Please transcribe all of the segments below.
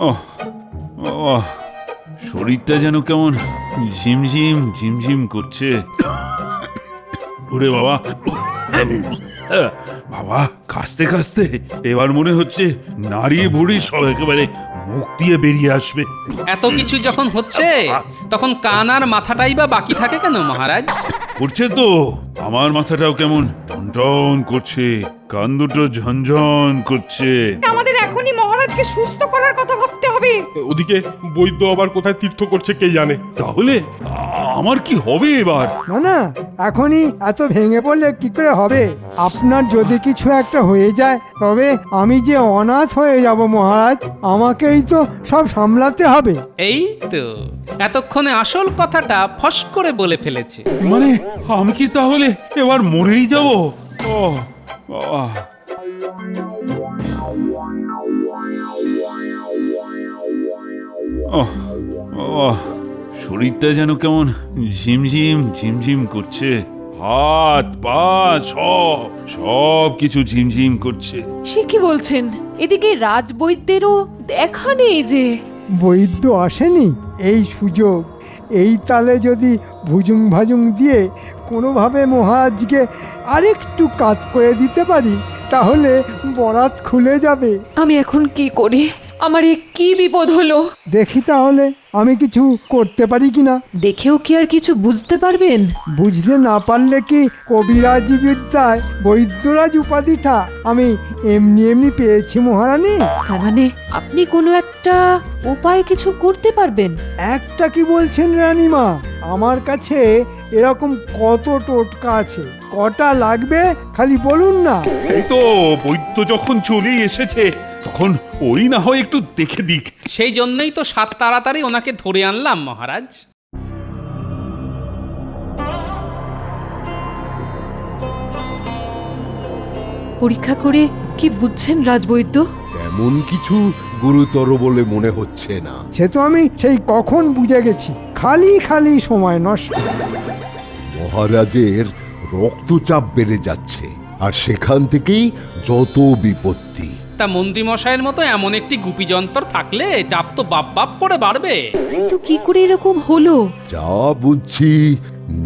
ওহ বাবা, শরীরটা যেন কেমন ঝিমঝিম ঝিমঝিম করছে। ওরে বাবা, বাবা কাশতে কাশতে এবার মনে হচ্ছে নাড়িয়ে ভুড়ি সব একেবারে মুখ দিয়ে বেরিয়ে আসবে। এত কিছু যখন হচ্ছে তখন কান আর মাথাটাই বা বাকি থাকে কেন মহারাজ? করছে তো, আমার মাথাটাও কেমন টনটন করছে, কান দুটো ঝনঝন করছে। আমাদের এখনই মহারাজকে সুস্থ করার কথা ভাবতে হবে। ওদিকে বৈদ্য আবার কোথায় তীর্থ করছে কে জানে। তাহলে আমার কি হবে এবার? না না, এখনই এত ভেঙে পড়লে কি করে হবে? আপনার যদি কিছু একটা হয়ে যায় তবে আমি যে অনাথ হয়ে যাব মহারাজ, আমাকেই তো সব সামলাতে হবে। এই তো এতক্ষণে আসল কথাটা ফস করে বলে ফেলেছে। মানে আমি কি তাহলে এবার মরেই যাব? ও বাবা, ওহ বাবা, শরীরটা যেন কেমন ঝিমঝিম ঝিমঝিম করছে, হাত পা সব কিছু ঝিমঝিম করছে। সে কি বলছেন? এদিকে রাজবৈদ্যেরও দেখা নেই যে। বৈদ্য আসেনি, এই সুযোগ। এই তালে যদি ভুজুং ভাজুং দিয়ে কোনোভাবে মহারাজকে আরেকটু কাত করে দিতে পারি তাহলে বরাত খুলে যাবে। আমি এখন কি করি? আমার এ কি বিপদ হলো? দেখি তাহলে আমি কিছু করতে পারি কিনা। দেখেও কি আর কিছু বুঝতে পারবেন? বুঝতে না পারলে কি কবিরাজি বিদ্যায় বৈদ্যরাজ উপাধিটা আমি এমনি এমনি পেয়েছি মহারানী? তার মানে আপনি কোনো একটা উপায় কিছু করতে পারবেন? একটা কি বলছেন রানীমা, আমার কাছে এরকম কত টোটকা আছে, কটা লাগবে খালি বলুন না। এই তো বৈদ্য যখন চলেই এসেছে তখন ওই না হয় একটু দেখে দিক। সেই জন্যই তো সাত তাড়াতাড়ি ওনাকে ধরে আনলাম মহারাজ। পরীক্ষা করে কি বুঝছেন রাজবৈদ্য? তেমন কিছু গুরুতর বলে মনে হচ্ছে না। সে তো আমি সেই কখন বুঝে গেছি, খালি খালি সময় নষ্ট। মহারাজের রক্তচাপ বেড়ে যাচ্ছে, আর সেখান থেকেই যত বিপত্তি। তা মন্ত্রী মশাইয়ের মতো এমন একটি গুপি যন্ত্র থাকলে চাপ তো বাপ বাপ করে বাড়বে। কিন্তু কি করে এরকম হলো? যা বুঝছি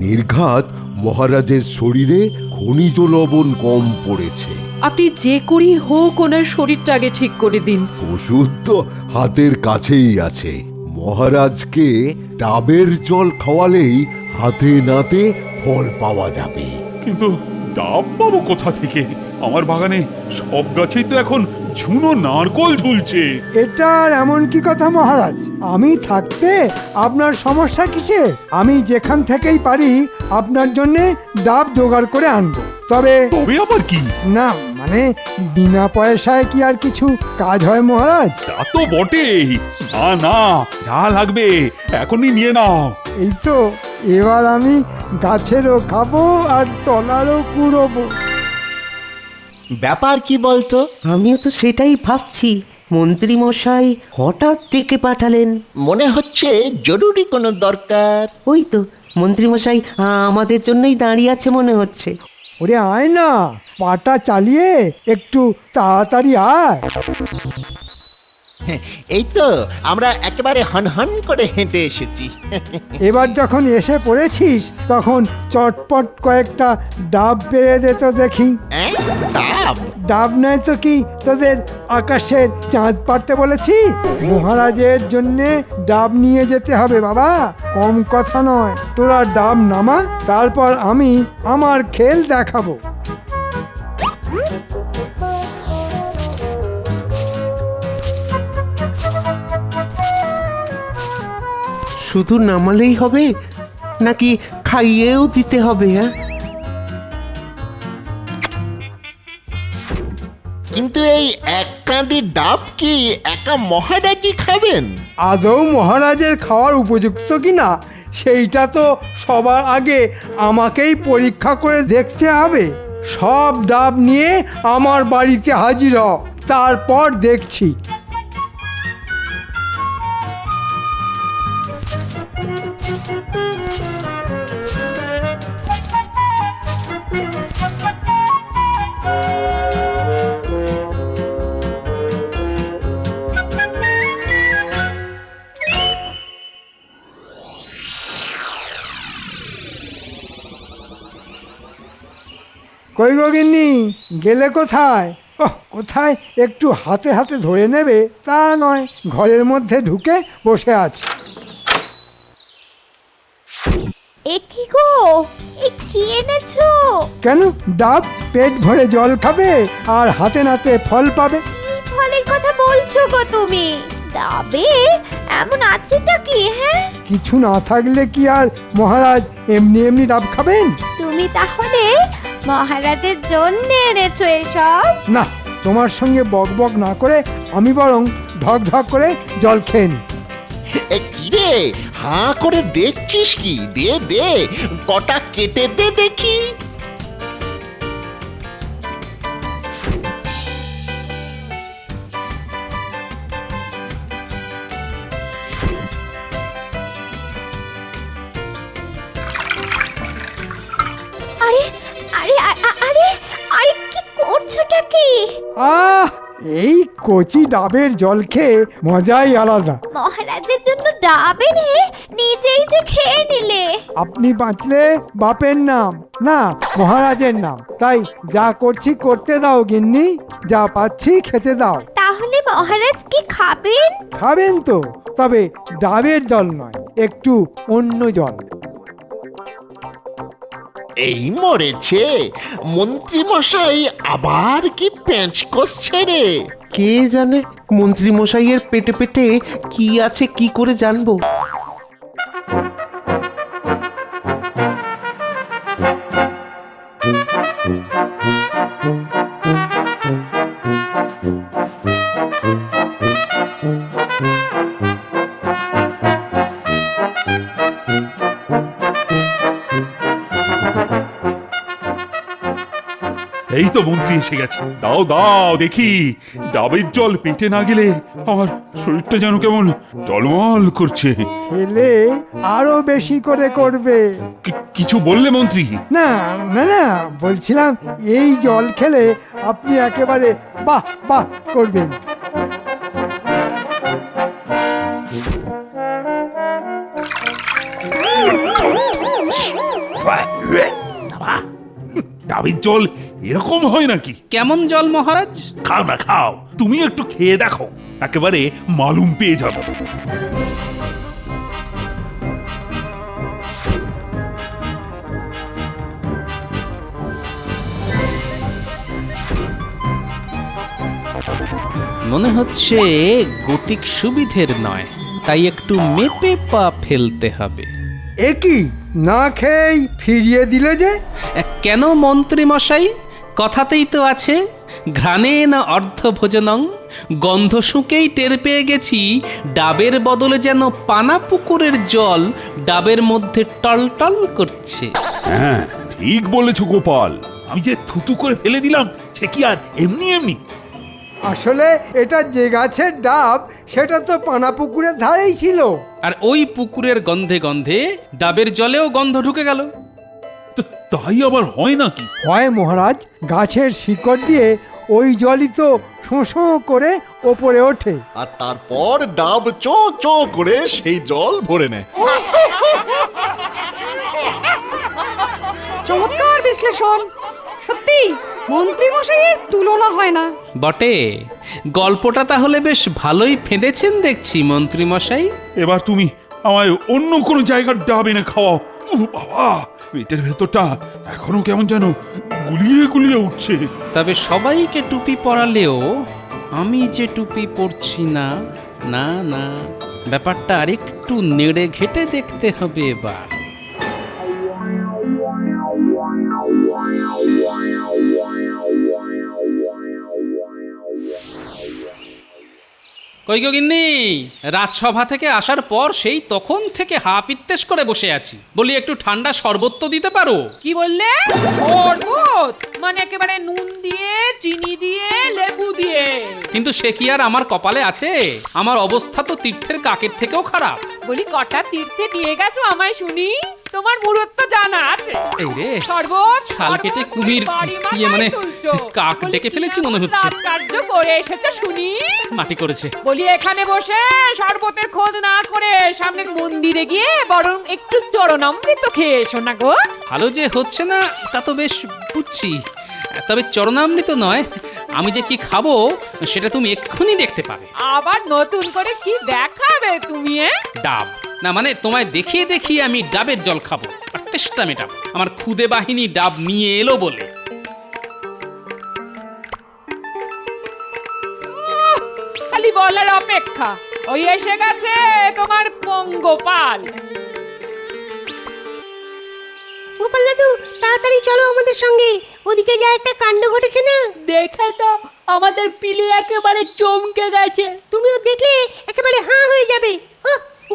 নির্ঘাত মহারাজের শরীরে খনিজ লবণ কম পড়েছে। আপনি যে করেই হোক ওনার শরীরটা আগে ঠিক করে দিন। ওষুধ তো হাতের কাছেই আছে। মহারাজকে ডাবের জল খাওয়ালেই হাতে নাতে ফল পাওয়া যাবে। কিন্তু ডাব পাবো কোথা থেকে? আমার বাগানে সব গাছেই তো এখন ঝুনো নারকোল ঝুলছে। এটা আর এমন কি কথা মহারাজ, আমি থাকতে আপনার সমস্যা কিসে? আমি যেখান থেকেই পারি আপনার জন্যে ডাব জোগাড় করে আনবো। তবে তবে আবার কি? না মানে বিনা পয়সায় কি আর কিছু কাজ হয় মহারাজ? তা তো বটেই। না না, যা লাগবে এখনই নিয়ে নাও। এই তো এবার আমি গাছেরও খাবো আর তলারও কুড়োবো। ব্যাপার কি বলতো? আমিও তো সেটাই ভাবছি। মন্ত্রী মশাই হঠাৎ ডেকে পাঠালেন। মনে হচ্ছে জরুরি কোনো দরকার। ওই তো মন্ত্রী মশাই আমাদের জন্যই দাঁড়িয়ে আছে মনে হচ্ছে। ওরে আয় না, পাটা চালিয়ে একটু তাড়াতাড়ি আয়। এই তো আমরা একেবারে হনহন করে হেঁটে এসেছি। এবার যখন এসে পড়েছিস তখন চটপট কয়েকটা ডাব পেরে দে তো দেখি। ডাব? ডাব নয় তো কি তোদের আকাশের চাঁদ পাড়তে বলেছি? মহারাজের জন্যে ডাব নিয়ে যেতে হবে বাবা, কম কথা নয়। তোরা ডাব নামা, তারপর আমি আমার খেল দেখাবো। শুধু নামালেই হবে নাকি খাইয়েও দিতে হবে? হ্যাঁ, কিন্তু এই এক কাঁদি ডাব কি একা মহারাজই খাবেন? আদৌ মহারাজের খাওয়ার উপযুক্ত কিনা সেইটা তো সবার আগে আমাকেই পরীক্ষা করে দেখতে হবে। সব ডাব নিয়ে আমার বাড়িতে হাজির হ, তারপর দেখছি। গো গিন্নি, গেলে কোথায়? ওহ, কোথায় একটু হাতে হাতে ধরে নেবে তা নয়, ঘরের মধ্যে ঢুকে বসে আছে। এ কি গো, এ কি এনেছো? কেন, ডাব পেট ভরে জল খাবে আর হাতে নাতে ফল পাবে। কি ফলের কথা বলছো গো তুমি? ডাবে এমন আছেটা কি? হ্যাঁ, কিছু না থাকলে কি আর মহারাজ এমনি এমনি ডাব খাবেন? তুমি তাহলে মহারাজের জন্য এনেছো এসব? না, তোমার সঙ্গে বক বক না করে আমি বরং ঢক ঢক করে জল খেয়ে নিই। এ কি রে, হাঁ করে দেখছিস কি? দে দে, কটা কেটে দে দেখি। আরে আরে আরে আরে, কি করছোটা কি? আহ, এই কচি ডাবের জল খেয়ে মজাই আলাদা। মহারাজের জন্য ডাব এনে নিজেই যে খেয়ে নিলে। আপনি বাঁচলে বাপের নাম, না মহারাজের নাম। তাই যা করছি করতে দাও গিন্নি, যা পাচ্ছি খেতে দাও। তাহলে মহারাজ কি খাবেন? খাবেন তো, তবে ডাবের জল নয়, একটু অন্য জল। এই মরেছে, মন্ত্রী মশাই আবার কি প্যাঁচ কষছে রে? কে জানে মন্ত্রী মশাইয়ের পেটে পেটে কি আছে, কি করে জানবো? এই তো মন্ত্রী এসে গেছে। দাও দাও দেখি, ডাবের জল পেটে না গেলে আমার শরীরটা যেন কেমন টলমল করছে। খেলে আরো বেশি করে করবে। কিছু বললে মন্ত্রী? না না না, বলছিলাম এই জল খেলে আপনি একেবারে বাহ বাহ করবেন। ডাবের জল এরকম হয় নাকি? কেমন জল মহারাজ? খাও না খাও, তুমি একটু খেয়ে দেখো, একেবারে মালুম পেয়ে যাবে। মনে হচ্ছে গতিক সুবিধের নয়, তাই একটু মেপে পা ফেলতে হবে। এ কি, না খেয়েই ফিরিয়ে দিলে যে? কেন মন্ত্রী মশাই, কথাতেই তো আছে ঘ্রাণেন অর্ধভোজনং। গন্ধ শুঁকেই টের পেয়ে গেছি ডাবের বদলে যেন পানা পুকুরের জল ডাবের মধ্যে টলটল করছে। হ্যাঁ ঠিক বলেছো গোপাল, আমি যে থুতু করে ফেলে দিলাম সে কি আর এমনি এমনি? আসলে এটা যে গাছের ডাব সেটা তো পানা পুকুরের ধারেই ছিল। আর ওই পুকুরের গন্ধে গন্ধে ডাবের জলেও গন্ধ ঢুকে গেল। তো তাই আবার হয় নাকি? হয় মহারাজ, গাছের শিকড় দিয়ে ওই জলই তো শোঁ করে ওপরে ওঠে। আর তারপর ডাব চো চো করে সেই জল ভরে নেয়। চমৎকার বিশ্লেষণ। সত্যি মন্ত্রী মশাইয়ের তুলনা হয় না। বটে, গল্পটা তাহলে বেশ ভালোই ফেঁদেছেন দেখছি মন্ত্রী মশাই। এবার তুমি আমায় অন্য কোনো জায়গার ডাব এনে খাওয়াও। উহ বাবা, পেটের ভেতরটা এখনো কেমন যেন গুলিয়ে গুলিয়ে উঠছে। তবে সবাইকে টুপি পরালেও আমি যে টুপি পরছি না, না না, ব্যাপারটা আরেকটু নেড়ে ঘেটে দেখতে হবে এবার। কই গো গিন্নি, রাজসভা থেকে আসার পর সেই তখন থেকে হা পিত্তেশ করে বসে আছি। বলি একটু ঠান্ডা শরবত তো দিতে পারো? কি বললে? শরবত মানে একেবারে নুন দিয়ে, চিনি দিয়ে, লেবু দিয়ে? কিন্তু সে কি আর আমার কপালে আছে? আমার অবস্থা তো তীর্থের কাকের থেকেও খারাপ। বলি কটা তীর্থে নিয়ে গেছো আমায় শুনি? তোমার মুরত জানা আছে। এই রে, শরবত শাল কেটে কুমির মানে কাক ডেকে ফেলেছি মনে হচ্ছে। কার্য করে এসেছো শুনি? মাটি করেছে। বলি এখানে বসে শরবতের খোঁজ না করে সামনের মন্দিরে গিয়ে বরং একটু চরণামৃত খেয়ে এসো না গো। ভালো যে হচ্ছে না তা তো বেশ বুঝছি, তবে চরণামৃত নয়, আমি যে কি খাবো সেটা তুমি এক্ষুনি দেখতে পাবে। আবার নতুন করে কি দেখাবে তুমি? ডাব না, মানে তোমায় দেখিয়ে দেখিয়ে আমি ডাবের জল খাবো আর তেষ্টা মেটাবো। আমার খুদে বাহিনী ডাব নিয়ে এলো বলে। খালি বলার অপেক্ষা। ওই এসে গেছে তোমার পঙ্গপাল। গোপাল দাদু, তাড়াতাড়ি চলো আমাদের সঙ্গে, ওদিকে যা একটা কাণ্ড ঘটেছে না। দেখে তো আমাদের পিলে একেবারে চমকে গেছে। তুমিও দেখলে একেবারে হাঁ হয়ে যাবে।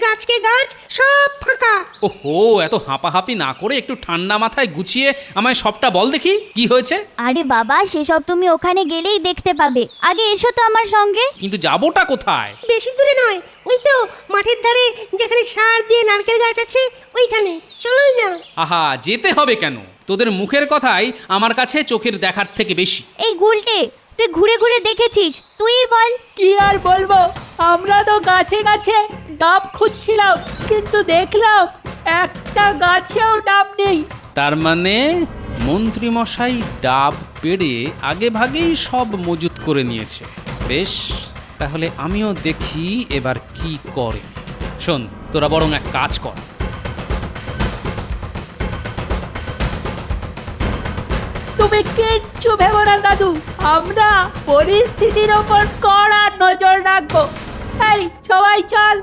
গাছকে গাছ সব ফাঁকা। ওহো, এত হাঁপাহাঁপি না করে একটু ঠান্ডা মাথায় গুছিয়ে আমায় সবটা বল দেখি কি হয়েছে। আরে বাবা, সেসব তুমি ওখানে গেলেই দেখতে পাবে। আগে এসো তো আমার সঙ্গে। কিন্তু যাবোটা কোথায়? বেশি দূরে নয়, ওই তো মাঠের ধারে যেখানে সার দিয়ে নারকেল গাছ আছে ওইখানে। চলোই না। আহা, যেতে হবে কেন? তোদের মুখের কথাই আমার কাছে চোখের দেখার থেকে বেশি। এই গুলটে, তুই ঘুরে ঘুরে দেখেছিস, তুই বল। কি আর বলবো, আমরা তো গাছে গাছে ডাব খুঁজছিলাম, কিন্তু দেখলাম একটা গাছেও ডাব নেই। তার মানে মন্ত্রী মশাই ডাব পেড়ে আগে ভাগেই সব মজুত করে নিয়েছে। বেশ, তাহলে আমিও দেখি এবার কি করে। শোন, তোরা বরং এক কাজ কর, তুমি কিচ্ছু ভেবো না দাদু, আমরা পরিস্থিতির ওপর কড়া নজর রাখবো। এই সবাই চল।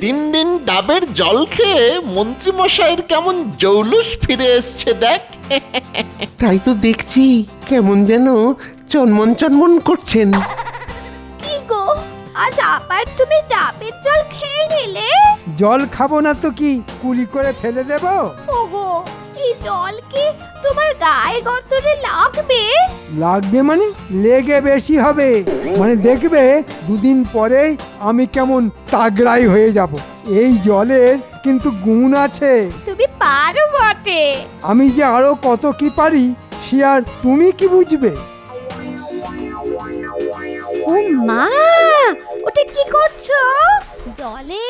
দিন দিন ডাবের জল খেয়ে মন্ত্রী মশাইয়ের কেমন জৌলুস ফিরে এসছে দেখ। তাই তো দেখছি, কেমন যেন চনমন চনমন করছেন। কি গো, আজ আবার তুমি ডাবের জল খেয়ে নিলে? জল খাবো না তো কি, কুলি করে ফেলে দেব? ওগো, এই জল কি তোমার গায়ে গতরে লাগবে? লাগবে মানে লেগে বেশি হবে। মানে দেখবে দুদিন পরেই আমি কেমন তাগড়াই হয়ে যাব। এই জলের কিন্তু গুণ আছে। তুমি পারো বটে। আমি যে আরো কত কি পারি সে আর তুমি কি বুঝবে? ও মা, ওটা কি করছো? জলে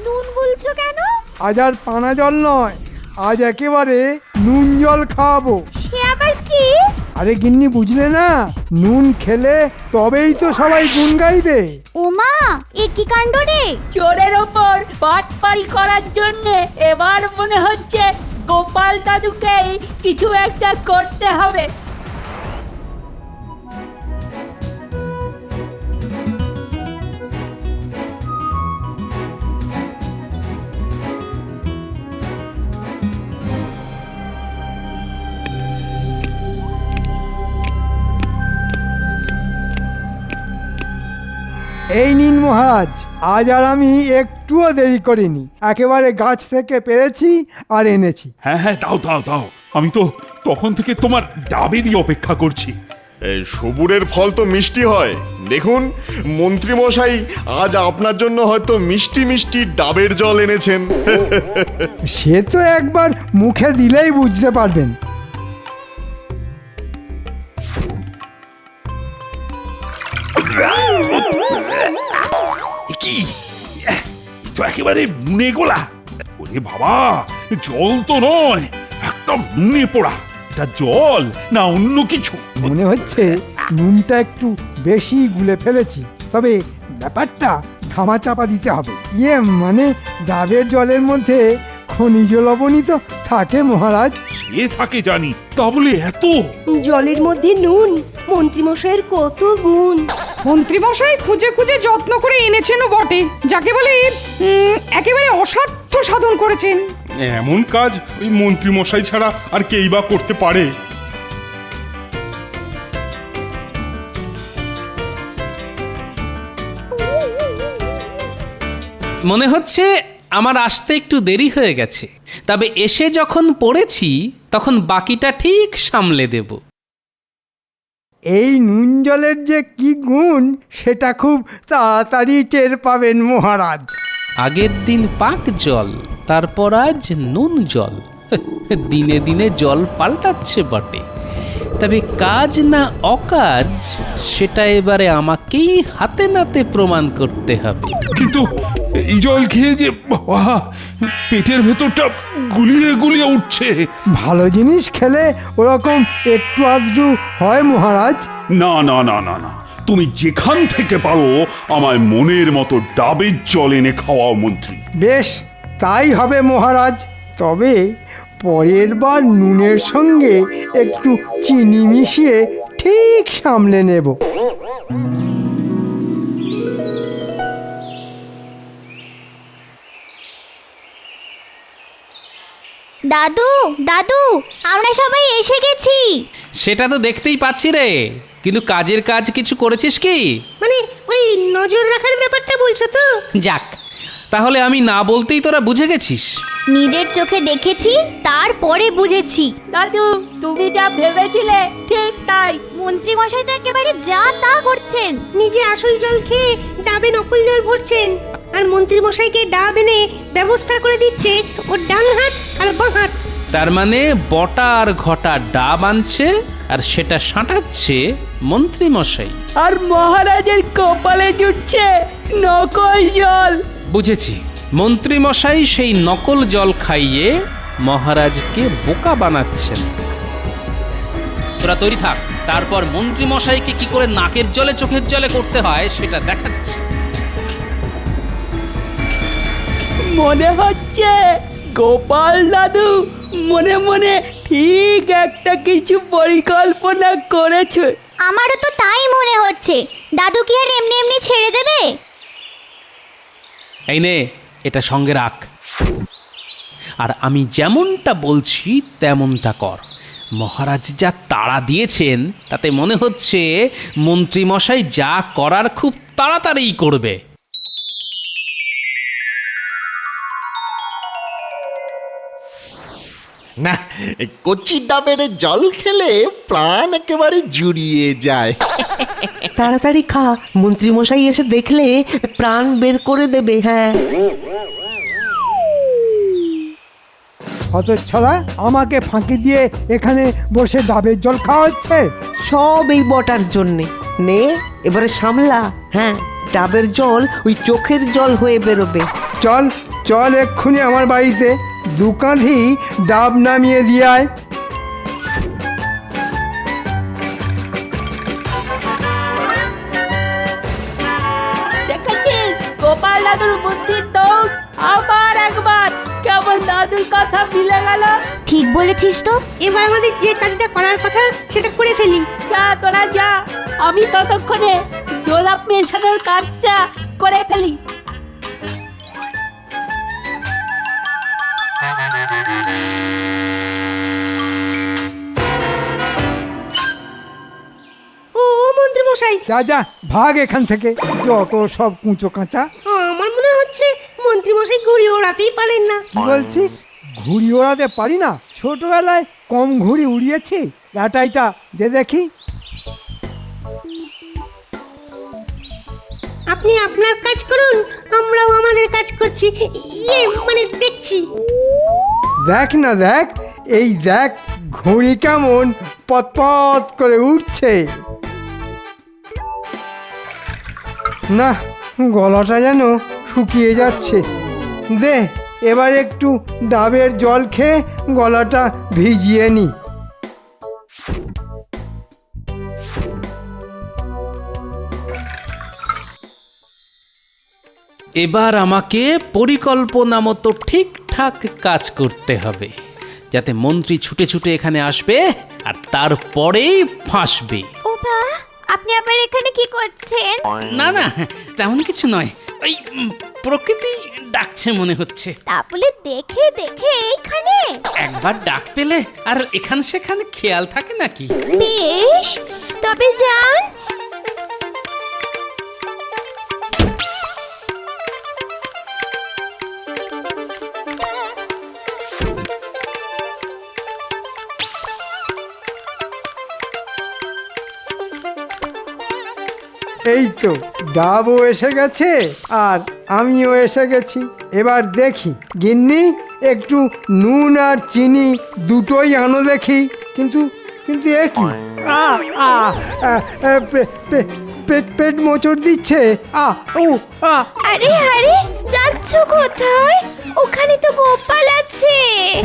নুন গুলছো কেন? আজ আর পানা জল নয়, আজ একেবারে নুন জল খাওয়াবো। সে আবার কি? আরে গিন্নি, বুঝলে না? নুন খেলে তবেই তো সবাই গুণ গাইবে। ওমা, এ কি কাণ্ড রে! চোরের ওপর পাটপাড়ি করার জন্য এবার মনে হচ্ছে গোপাল দাদুকেই কিছু একটা করতে হবে। এই নিন মহারাজ, আজ আর আমি একটুও দেরি করিনি, একেবারে গাছ থেকে পেরেছি আর এনেছি। হ্যাঁ হ্যাঁ, দাও দাও দাও, আমি তো তখন থেকে তোমার ডাবেরই অপেক্ষা করছি। এই সবুরের ফল তো মিষ্টি হয়। দেখুন, মন্ত্রী মশাই আজ আপনার জন্য হয়তো মিষ্টি মিষ্টি ডাবের জল এনেছেন। সে তো একবার মুখে দিলেই বুঝতে পারবেন। কি তো একেবারে নুনে গোলা! ওরে বাবা, জল তো নয়, একদম নুনে পোড়া। এটা জল না অন্য কিছু? মনে হচ্ছে নুনটা একটু বেশি গুলে ফেলেছি, তবে ব্যাপারটা ধামা চাপা দিতে হবে। মানে ডাবের জলের মধ্যে খনিজ লবণই তো থাকে মহারাজ। সে থাকে জানি, তা বলে এত? জলের মধ্যে নুন, মন্ত্রীমশাইয়ের কত গুণ। মন্ত্রীমশাই খুঁজে খুঁজে যত্ন করে এনেছেনও বটে, যাকে বলে একেবারে অসাধ্য সাধন করেছেন। এমন কাজ ওই মন্ত্রী মশাই ছাড়া আর কেই বা করতে পারে? মনে হচ্ছে আমার আসতে একটু দেরি হয়ে গেছে, তবে এসে যখন পড়েছি তখন বাকিটা ঠিক সামলে দেব। এই নুন জলের যে কি গুণ সেটা খুব তাড়াতাড়ি টের পাবেন মহারাজ। আগের দিন পাক জল, তারপর আজ নুন জল। দিনে দিনে জল পাল্টাচ্ছে বটে, তবে কাজ না অকাজ সেটা এবারে আমাকেই হাতে নাতে প্রমাণ করতে হবে। কিন্তু এই জল খেয়ে যে বাবা, পেটের ভেতরটা গুলিয়ে গুলিয়ে উঠছে। ভালো জিনিস খেলে ওরকম একটু আধটু হয় মহারাজ। না না না না না, তুমি যেখান থেকে পারো আমায় মনের মতো ডাবের জল এনে খাওয়াও মন্ত্রী। বেশ, তাই হবে মহারাজ। তবে পরের বার নুনের সঙ্গে একটু চিনি মিশিয়ে ঠিক সামলে নেব। দাদু দাদু, আমরা সবাই এসে গেছি। সেটা তো দেখতেই পাচ্ছি রে, কিন্তু কাজের কাজ কিছু করেছিস কি? মানে ওই নজর রাখার ব্যাপারটা বলছো তো? যাক, তাহলে আমি না বলতেই তোরা বুঝে গেছিস। নিজের চোখে দেখেছি, তারপরে বুঝেছি। দাদু, তুমি যা ভেবেছিলে ঠিক তাই। মন্ত্রী মশাই তো একেবারে যা তা করছেন। নিজে আসল জল খেয়ে ডাবে নকল জল ভরছেন, আর মন্ত্রী মশাইকে ডাব এনে ব্যবস্থা করে দিচ্ছে ওর ডান হাত আর বাঁ হাত। তার মানে বটা আর ঘটা ডাব আনছে, আর সেটা সাঁটাচ্ছে মন্ত্রী মশাই। আর মহারাজের কপালে জুটছে নকল জল। বুঝেছি, মন্ত্রী মশাই সেই নকল জল খাইয়ে মহারাজকে বোকা বানাচ্ছেন। তোরা তৈরি থাক, তারপর মন্ত্রী মশাইকে কি করে নাকের জলে চোখের জলে করতে হয় সেটা দেখাচ্ছে। মনে হচ্ছে গোপাল দাদু মনে মনে ঠিক একটা কিছু পরিকল্পনা করেছে। আমারও তো তাই মনে হচ্ছে। দাদু কি আর এমনি এমনি ছেড়ে দেবে? এই নে, এটা সঙ্গে রাখ, আর আমি যেমনটা বলছি তেমনটা কর। মহারাজ যা তাড়া দিয়েছেন তাতে মনে হচ্ছে মন্ত্রী মশাই যা করার খুব তাড়াতাড়িই করবে। না, এই কচি ডাবের জল খেলে প্রাণ একেবারে জুড়িয়ে যায়। তাড়াতাড়ি খা, মন্ত্রীমশাই এসে দেখলে প্রাণ বের করে দেবে। হ্যাঁ, হতচ্ছাড়া, আমাকে ফাঁকি দিয়ে এখানে বসে ডাবের জল খাওয়া হচ্ছে। সব এই বটার জন্যে। নে, এবারে সামলা। হ্যাঁ, ডাবের জল ওই চোখের জল হয়ে বেরোবে। চল চল, এক্ষুনি আমার বাড়িতে দু কাঁধি ডাব নামিয়ে দিয়ে আয়। দেখেছিস গোপাল দাদুর বুদ্ধির দৌড়? আবার একবার কেমন দাদুর কথা মিলে গেল। ঠিক বলেছিস তো। এবার আমাদের যে কাজটা করার কথা সেটা করে ফেলি। যা তোরা যা, আমি ততক্ষণে জোলাপ মেশানোর কাজটা করে ফেলি। ও মন্ত্রী মশাই, যা যা, ভাগ এখান থেকে, যত সব কুঁচো কাঁচা। আমার মনে হচ্ছে মন্ত্রী মশাই ঘুড়ি ওড়াতেই পারেন না। কি বলছিস? ঘুড়ি ওড়াতে পারি না? ছোটবেলায় কম ঘুড়ি উড়িয়েছি। লাটাইটা দে দেখি। আপনি আপনার কাজ করুন, আমরাও আমাদের কাজ করছি। ইয়ে মানে দেখছি। দেখ না দেখ, এই দেখ ঘুড়ি কেমন পতপত করে উঠছে। না, গলাটা যেন শুকিয়ে যাচ্ছে। দে, এবার একটু ডাবের জল খেয়ে গলাটা ভিজিয়ে নি। এবার আমাকে পরিকল্পনা মতো ঠিকঠাক কাজ করতে হবে, যাতে মন্ত্রী ছুটে ছুটে এখানে আসবে আর তারপরেই ফাঁসবে। ওবা, আপনি আবার এখানে কি করছেন? না না, তেমন কিছু নয়, ওই প্রকৃতি ডাকছে মনে হচ্ছে। তা বলে দেখে দেখে এখানে? একবার ডাক পেলে আর এখান সেখানে খেয়াল থাকে নাকি? বেশ, তবে যান। এই তো ডাবও এসে গেছে, আর আমিও এসে গেছি। এবার দেখি গিন্নি, একটু নুন আর চিনি দুটোই আনো দেখি। কিন্তু কিন্তু এ কি? আ আ আ, আ, পেট পেট মোচড় দিচ্ছে। আ ও আ আরে আরে যাচ্ছ কোথায়? ওখানে তো গোপাল আছে।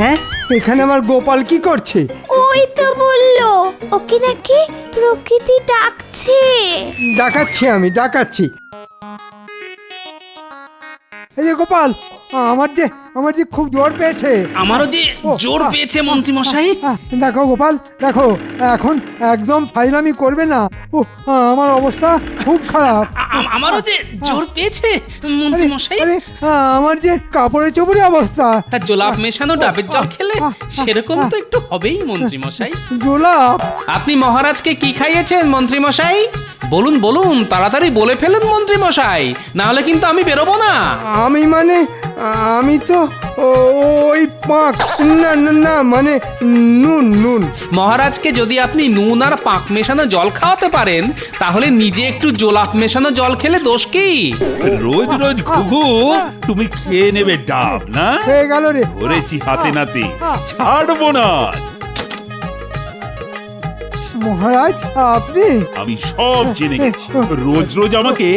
হ্যাঁ, এখানে আমার গোপাল কি করছে? ওই তো বললো ওকে নাকি প্রকৃতি ডাকছে। ডাকাচ্ছি, আমি ডাকাচ্ছি। এই যে গোপাল, আমার যে খুব জোর পেয়েছে। আমারও যে জোর পেয়েছে মন্ত্রী মশাই। দেখো গোপাল, দেখো, এখন একদম ফাইলামি করবে না। ও, আমার অবস্থা খুব খারাপ। আমারও যে জোর পেয়েছে মন্ত্রী মশাই। আরে, আমার যে কাপড়ে চোপড়ে অবস্থা। তা জোলাপ মেশানো ডাবের জল খেলে সেরকম তো একটু হবেই মন্ত্রী মশাই। জোলাপ? আপনি মহারাজকে কি খাইয়েছেন মন্ত্রী মশাই? বলুন বলুন, তাড়াতাড়ি বলে ফেলুন মন্ত্রী মশাই, না হলে কিন্তু আমি বেরোবো না। আমি তো ওই পাক, না না না, মানে নুন নুন। মহারাজকে যদি আপনি নুন আর পাক মেশানো জল খাওয়াতে পারেন, তাহলে নিজে একটু জোলাপ মেশানো জল খেলে দোষ কি? রোজ রোজ ঘুঘু তুমি খেয়ে নেবে ডাব না? হয়ে গেল রে, ধরেছি হাতে নাতে, ছাড়বো না। মহারাজ আপনি? আমি সব জেনে গেছি। রোজ রোজ আমাকে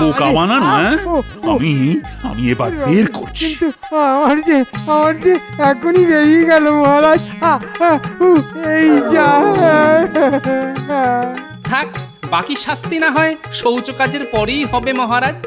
বোকা বানানো, হ্যাঁ? আমি এবার বের করছি। কিন্তু আমার যে এখনই বেরিয়ে গেল মহারাজ। এই যা। থাক, বাকি শাস্তি না হয় শৌচ কাজের পরেই হবে মহারাজ।